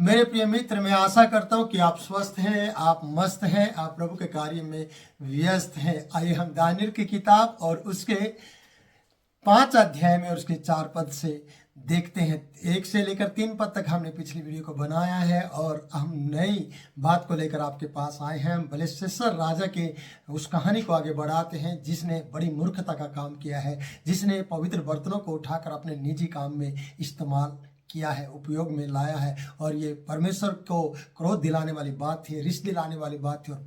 मेरे प्रिय मित्र, मैं आशा करता हूँ कि आप स्वस्थ हैं, आप मस्त हैं, आप प्रभु के कार्य में व्यस्त हैं। आइए हम दानियेल की किताब और उसके 5 अध्याय में और उसके 4 पद से देखते हैं। 1 से लेकर 3 पद तक हमने पिछली वीडियो को बनाया है और हम नई बात को लेकर आपके पास आए हैं। हम बेलशस्सर राजा के उस कहानी को आगे बढ़ाते हैं जिसने बड़ी मूर्खता का काम किया है, जिसने पवित्र बर्तनों को उठाकर अपने निजी काम में इस्तेमाल किया है, उपयोग में लाया है। और ये परमेश्वर को क्रोध दिलाने वाली बात थी, रिश्त दिलाने वाली बात थी। और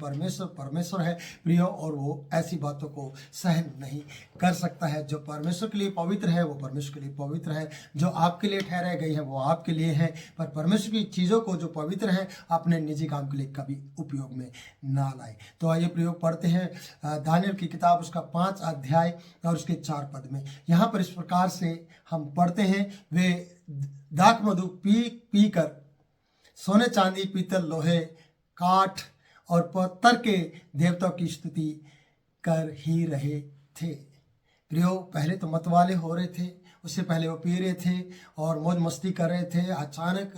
परमेश्वर है प्रियो, और वो ऐसी बातों को सहन नहीं कर सकता है। जो परमेश्वर के लिए पवित्र है वो परमेश्वर के लिए पवित्र है, जो आपके लिए ठहराए गई है वो आपके लिए है। पर परमेश्वर की चीज़ों को जो पवित्र है अपने निजी काम के लिए कभी उपयोग में ना लाए। तो आइए प्रयोग पढ़ते हैं दानियेल की किताब, उसका 5 अध्याय और उसके 4 पद में। यहाँ पर इस प्रकार से हम पढ़ते हैं, वे दाख मधु पी कर सोने चांदी पीतल लोहे काठ और पत्थर के देवताओं की स्तुति कर ही रहे थे। प्रियो, पहले तो मतवाले हो रहे थे, उससे पहले वो पी रहे थे और मौज मस्ती कर रहे थे। अचानक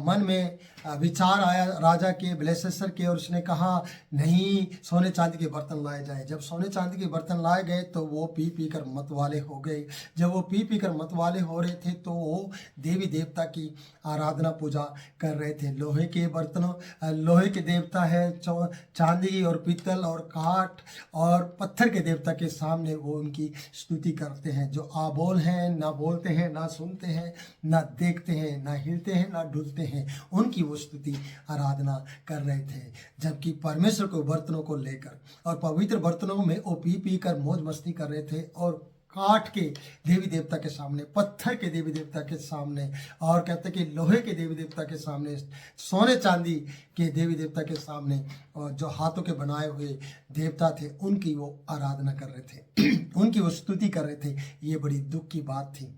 मन में विचार आया राजा के, बेलशस्सर के, और उसने कहा नहीं, सोने चांदी के बर्तन लाए जाए। जब सोने चांदी के बर्तन लाए गए तो वो पी कर मतवाले हो गए। जब वो पी कर मतवाले हो रहे थे तो वो देवी देवता की आराधना पूजा कर रहे थे। लोहे के बर्तनों, लोहे के देवता है, चांदी और पीतल और काठ और पत्थर के देवता के सामने वो उनकी स्तुति करते हैं। जो आबोल हैं, ना बोलते हैं, ना सुनते हैं, ना देखते हैं, ना हिलते हैं, ना डुलते हैं, उनकी वो स्तुति आराधना कर रहे थे। जबकि परमेश्वर को बर्तनों को लेकर और पवित्र बर्तनों में वो पी कर मौज मस्ती कर रहे थे। और काठ के देवी देवता के सामने, पत्थर के देवी देवता के सामने, और कहते कि लोहे के देवी देवता के सामने, सोने चांदी के देवी देवता के सामने, और जो हाथों के बनाए हुए देवता थे उनकी वो आराधना कर रहे थे उनकी वो स्तुति कर रहे थे। ये बड़ी दुख की बात थी।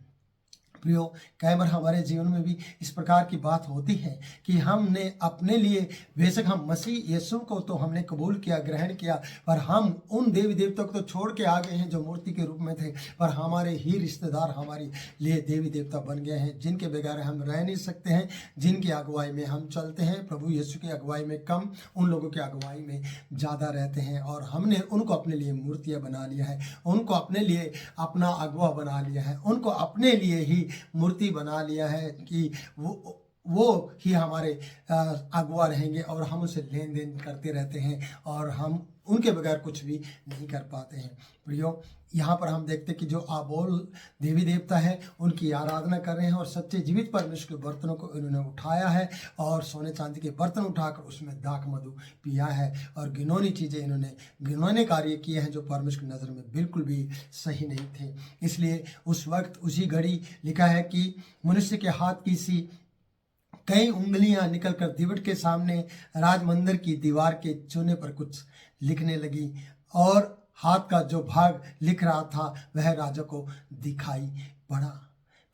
प्रियो, कई बार हमारे जीवन में भी इस प्रकार की बात होती है कि हमने अपने लिए, बेशक हम मसीह यीशु को तो हमने कबूल किया, ग्रहण किया, पर हम उन देवी देवताओं को तो छोड़ के आ गए हैं जो मूर्ति के रूप में थे। पर हमारे ही रिश्तेदार हमारे लिए देवी देवता बन गए हैं, जिनके बगैर हम रह नहीं सकते हैं, जिनकी अगुवाई में हम चलते हैं। प्रभु यीशु की अगुवाई में कम, उन लोगों की अगुवाई में ज़्यादा रहते हैं। और हमने उनको अपने लिए मूर्तियाँ बना लिया है, उनको अपने लिए अपना अगुवा बना लिया है, उनको अपने लिए ही मूर्ति बना लिया है कि वो ही हमारे अगुआ रहेंगे और हम उनसे लेन देन करते रहते हैं और हम उनके बगैर कुछ भी नहीं कर पाते हैं। प्रियो, यहाँ पर हम देखते कि जो आबोल देवी देवता है उनकी आराधना कर रहे हैं और सच्चे जीवित परमेश्वर के बर्तनों को इन्होंने उठाया है और सोने चांदी के बर्तन उठाकर उसमें दाख मधु पिया है और घिनौनी चीज़ें इन्होंने, घिनौने कार्य किए हैं जो परमेश्वर की नज़र में बिल्कुल भी सही नहीं थे। इसलिए उस वक्त, उसी घड़ी लिखा है कि मनुष्य के हाथ की सी कई उंगलियां निकलकर दिवट के सामने राजमंदिर की दीवार के चूने पर कुछ लिखने लगी और हाथ का जो भाग लिख रहा था वह राजा को दिखाई पड़ा।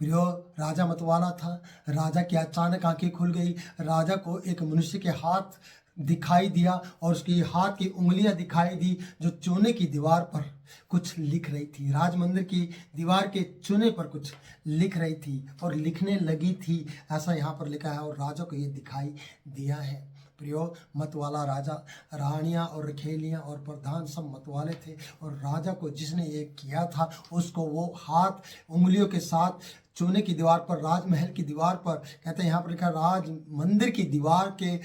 प्रियो, राजा मतवाला था। राजा की अचानक आंखें खुल गई। राजा को एक मनुष्य के हाथ दिखाई दिया और उसकी हाथ की उंगलियां दिखाई दी जो चूने की दीवार पर कुछ लिख रही थी। राजमंदिर की दीवार के चूने पर कुछ लिख रही थी और लिखने लगी थी, ऐसा यहाँ पर लिखा है। और राजा को ये दिखाई दिया है। प्रियो, मतवाला राजा, रानियां और रखेलियां और प्रधान सब मतवाले थे। और राजा को जिसने ये किया था उसको वो हाथ उंगलियों के साथ चूने की दीवार पर, राजमहल की दीवार पर, कहते हैं यहाँ पर लिखा राज मंदिर की दीवार के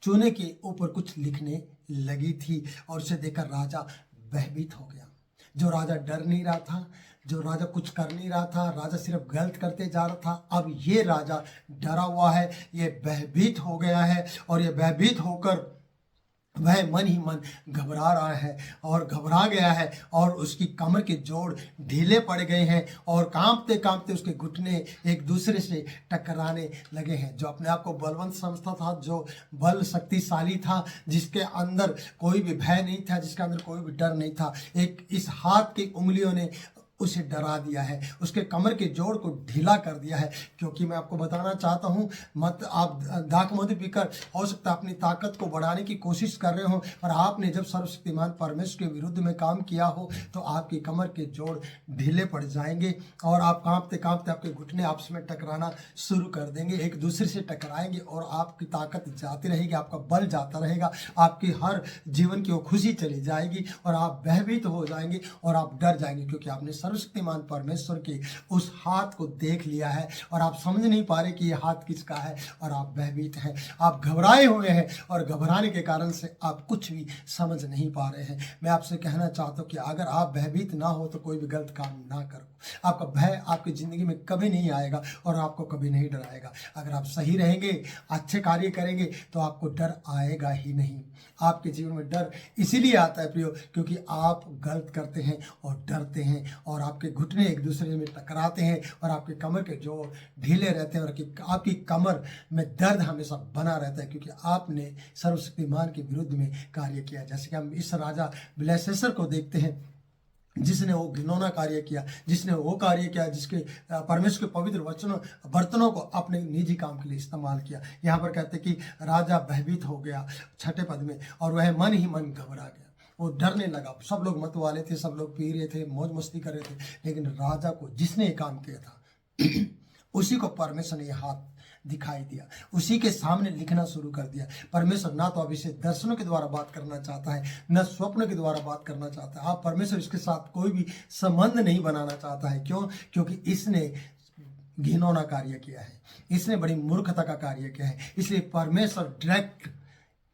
चूने के ऊपर कुछ लिखने लगी थी। और उसे देखकर राजा भयभीत हो गया। जो राजा डर नहीं रहा था, जो राजा कुछ कर नहीं रहा था, राजा सिर्फ गलत करते जा रहा था, अब ये राजा डरा हुआ है, ये भयभीत हो गया है। और ये भयभीत होकर वह मन ही मन घबरा रहा है और घबरा गया है और उसकी कमर के जोड़ ढीले पड़ गए हैं और कांपते कांपते उसके घुटने एक दूसरे से टकराने लगे हैं। जो अपने आप को बलवंत समझता था, जो बल शक्तिशाली था, जिसके अंदर कोई भी भय नहीं था, जिसके अंदर कोई भी डर नहीं था, एक इस हाथ की उंगलियों ने उसे डरा दिया है, उसके कमर के जोड़ को ढीला कर दिया है। क्योंकि मैं आपको बताना चाहता हूँ, मत आप दाख मधु पीकर हो सकता है अपनी ताकत को बढ़ाने की कोशिश कर रहे हो, और आपने जब सर्वशक्तिमान परमेश्वर के विरुद्ध में काम किया हो तो आपकी कमर के जोड़ ढीले पड़ जाएंगे और आप कांपते कांपते आपके घुटने आपस में टकराना शुरू कर देंगे, एक दूसरे से टकराएंगे और आपकी ताकत जाती रहेगी, आपका बल जाता रहेगा, आपकी हर जीवन की वो खुशी चली जाएगी और आप भयभीत हो जाएंगे और आप डर जाएंगे, क्योंकि आपने सर्वशक्तिमान परमेश्वर के उस हाथ को देख लिया है और आप समझ नहीं पा रहे कि ये हाथ किसका है और आप भयभीत हैं, आप घबराए हुए हैं और घबराने के कारण से आप कुछ भी समझ नहीं पा रहे हैं। मैं आपसे कहना चाहता हूँ कि अगर आप भयभीत ना हो तो कोई भी गलत काम ना करो। आपका भय आपकी ज़िंदगी में कभी नहीं आएगा और आपको कभी नहीं डराएगा। अगर आप सही रहेंगे, अच्छे कार्य करेंगे तो आपको डर आएगा ही नहीं। आपके जीवन में डर इसीलिए आता है प्रियो, क्योंकि आप गलत करते हैं और डरते हैं और आपके घुटने एक दूसरे में टकराते हैं और आपके कमर के जोड़ ढीले रहते हैं और आपकी कमर में दर्द हमेशा बना रहता है, क्योंकि आपने सर्वशक्तिमान के विरुद्ध में कार्य किया। जैसे कि हम इस राजा बेलशस्सर को देखते हैं, जिसने वो घिनौना कार्य किया, जिसने वो कार्य किया जिसके परमेश्वर के पवित्र वचनों बर्तनों को अपने निजी काम के लिए इस्तेमाल किया। यहाँ पर कहते कि राजा भयभीत हो गया 6 पद में, और वह मन ही मन घबरा गया, वो डरने लगा। सब लोग मत वाले थे, सब लोग पी रहे थे, मौज मस्ती कर रहे थे, लेकिन राजा को जिसने ये काम किया था उसी को परमेश्वर ने ये हाथ दिखाई दिया, उसी के सामने लिखना शुरू कर दिया। परमेश्वर ना तो अभी से दर्शनों के द्वारा बात करना चाहता है, न स्वप्न के द्वारा बात करना चाहता है। आप परमेश्वर इसके साथ कोई भी संबंध नहीं बनाना चाहता है। क्यों? क्योंकि इसने घिनौना कार्य किया है, इसने बड़ी मूर्खता का कार्य किया है। इसलिए परमेश्वर डायरेक्ट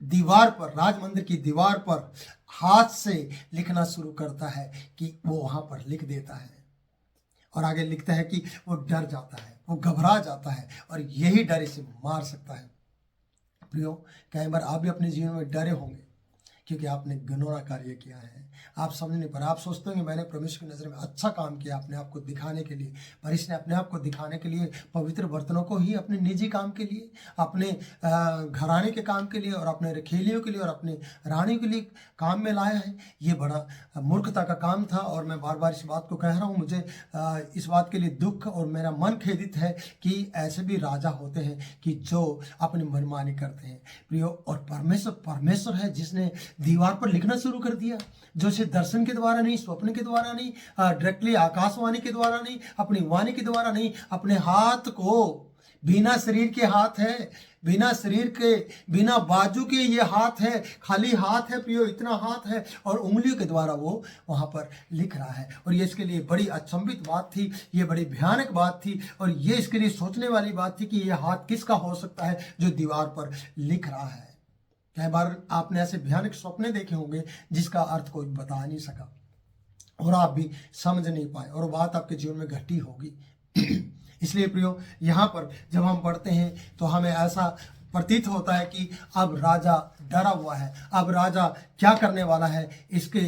दीवार पर, राज मंदिर की दीवार पर हाथ से लिखना शुरू करता है कि वो वहां पर लिख देता है और आगे लिखता है कि वो डर जाता है, वो घबरा जाता है और यही डर इसे मार सकता है। प्रियो, कई बार आप भी अपने जीवन में डरे होंगे क्योंकि आपने घिनौना कार्य किया है। आप समझ नहीं पा रहे, आप सोचते होंगे मैंने परमेश्वर की नज़र में अच्छा काम किया अपने आप को दिखाने के लिए, पर इसने अपने आप को दिखाने के लिए पवित्र बर्तनों को ही अपने निजी काम के लिए, अपने घराने के काम के लिए और अपने रखेलियों के लिए और अपने रानी के लिए काम में लाया है। ये बड़ा मूर्खता का काम था और मैं बार बार इस बात को कह रहा हूँ। मुझे इस बात के लिए दुख और मेरा मन खेदित है कि ऐसे भी राजा होते हैं कि जो अपनी मनमानी करते हैं प्रियो। और परमेश्वर है जिसने दीवार पर लिखना शुरू कर दिया, जो से दर्शन के द्वारा नहीं, स्वप्न के द्वारा नहीं, डायरेक्टली आकाशवाणी के द्वारा नहीं, अपनी वाणी के द्वारा नहीं, अपने हाथ को, बिना शरीर के हाथ है, बिना शरीर के, बिना बाजू के ये हाथ है, खाली हाथ है प्रियो, इतना हाथ है और उंगलियों के द्वारा वो वहां पर लिख रहा है। और ये इसके लिए बड़ी अचंभित बात थी, ये बड़ी भयानक बात थी और ये इसके लिए सोचने वाली बात थी कि ये हाथ किसका हो सकता है जो दीवार पर लिख रहा है। कई बार आपने ऐसे भयानक सपने देखे होंगे जिसका अर्थ कोई बता नहीं सका और आप भी समझ नहीं पाए और बात आपके जीवन में घटी होगी। इसलिए प्रियो, यहाँ पर जब हम पढ़ते हैं तो हमें ऐसा प्रतीत होता है कि अब राजा डरा हुआ है, अब राजा क्या करने वाला है, इसके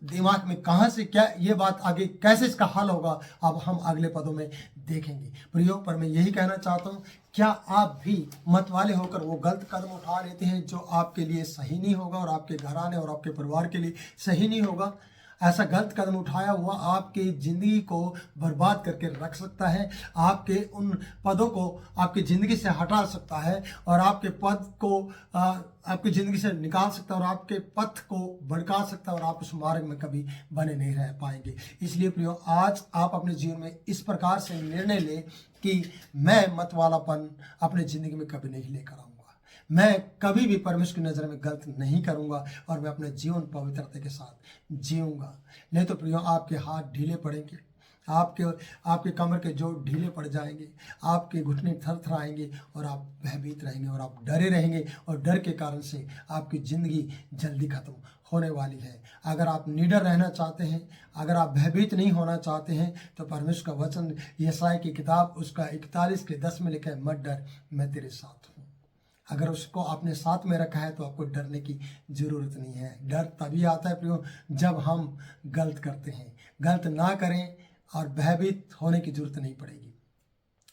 दिमाग में कहाँ से क्या ये बात आगे कैसे इसका हल होगा, अब हम अगले पदों में देखेंगे प्रियो। पर मैं यही कहना चाहता हूँ, क्या आप भी मतवाले होकर वो गलत कदम उठा लेते हैं जो आपके लिए सही नहीं होगा और आपके घराने और आपके परिवार के लिए सही नहीं होगा? ऐसा गलत कदम उठाया हुआ आपकी ज़िंदगी को बर्बाद करके रख सकता है, आपके उन पदों को आपकी ज़िंदगी से हटा सकता है और आपके पद को आपकी ज़िंदगी से निकाल सकता है और आपके पथ को भड़का सकता है और आप उस मार्ग में कभी बने नहीं रह पाएंगे। इसलिए प्रियो, आज आप अपने जीवन में इस प्रकार से निर्णय लें कि मैं मतवालापन अपने ज़िंदगी में कभी नहीं लेकर आऊँगा, मैं कभी भी परमेश्वर की नज़र में गलत नहीं करूंगा और मैं अपने जीवन पवित्रता के साथ जीऊंगा। नहीं तो प्रियो, आपके हाथ ढीले पड़ेंगे, आपके कमर के जोड़ ढीले पड़ जाएंगे, आपके घुटने थरथराएंगे और आप भयभीत रहेंगे और आप डरे रहेंगे और डर के कारण से आपकी ज़िंदगी जल्दी खत्म होने वाली है। अगर आप निडर रहना चाहते हैं, अगर आप भयभीत नहीं होना चाहते हैं तो परमेश्वर का वचन यशायाह की किताब उसका 41:10 में लिखा है, मत डर, मैं तेरे साथ हूँ। अगर उसको आपने साथ में रखा है तो आपको डरने की ज़रूरत नहीं है। डर तभी आता है प्रियो जब हम गलत करते हैं। गलत ना करें और भयभीत होने की ज़रूरत नहीं पड़ेगी,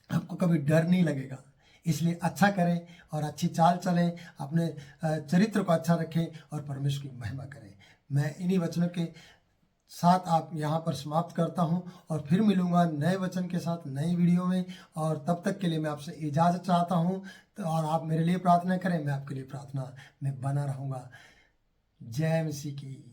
आपको कभी डर नहीं लगेगा। इसलिए अच्छा करें और अच्छी चाल चलें, अपने चरित्र को अच्छा रखें और परमेश्वर की महिमा करें। मैं इन्हीं वचनों के साथ आप यहाँ पर समाप्त करता हूँ और फिर मिलूंगा नए वचन के साथ नई वीडियो में। और तब तक के लिए मैं आपसे इजाज़त चाहता हूँ। तो और आप मेरे लिए प्रार्थना करें, मैं आपके लिए प्रार्थना में बना रहूँगा। जय मसीह की।